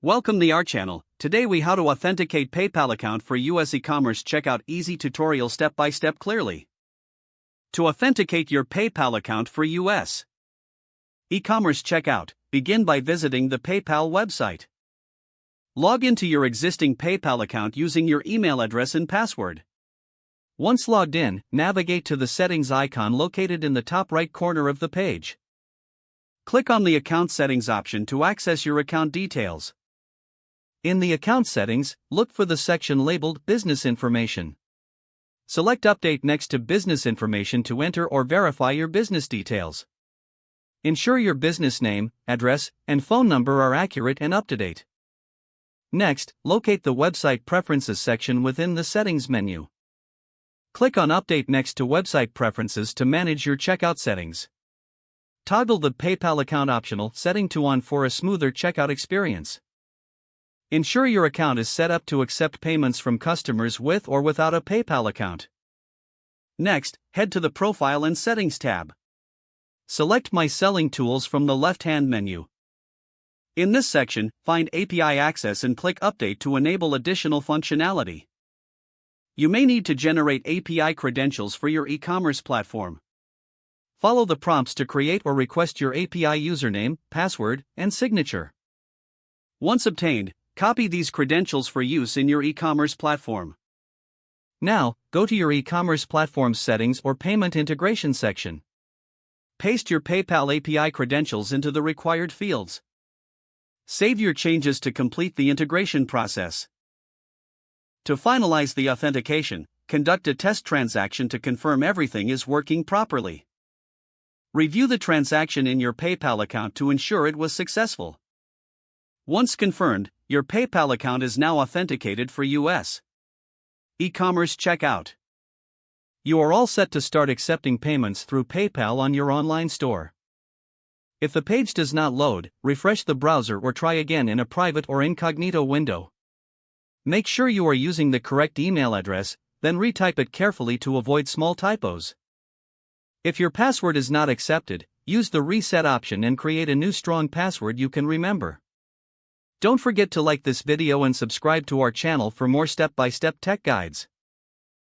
Welcome to our channel. Today we how to authenticate PayPal account for US e-commerce checkout easy tutorial step by step clearly. To authenticate your PayPal account for US e-commerce checkout, begin by visiting the PayPal website. Log into your existing PayPal account using your email address and password. Once logged in, navigate to the settings icon located in the top right corner of the page. Click on the account settings option to access your account details. In the account settings, look for the section labeled Business Information. Select Update next to Business Information to enter or verify your business details. Ensure your business name, address, and phone number are accurate and up to date. Next, locate the Website Preferences section within the Settings menu. Click on Update next to Website Preferences to manage your checkout settings. Toggle the PayPal account optional setting to On for a smoother checkout experience. Ensure your account is set up to accept payments from customers with or without a PayPal account. Next, head to the Profile and Settings tab. Select My Selling Tools from the left-hand menu. In this section, find API Access and click Update to enable additional functionality. You may need to generate API credentials for your e-commerce platform. Follow the prompts to create or request your API username, password, and signature. Once obtained, copy these credentials for use in your e-commerce platform. Now, go to your e-commerce platform settings or payment integration section. Paste your PayPal API credentials into the required fields. Save your changes to complete the integration process. To finalize the authentication, conduct a test transaction to confirm everything is working properly. Review the transaction in your PayPal account to ensure it was successful. Once confirmed, your PayPal account is now authenticated for US e-commerce checkout. You are all set to start accepting payments through PayPal on your online store. If the page does not load, refresh the browser or try again in a private or incognito window. Make sure you are using the correct email address, then retype it carefully to avoid small typos. If your password is not accepted, use the reset option and create a new strong password you can remember. Don't forget to like this video and subscribe to our channel for more step-by-step tech guides.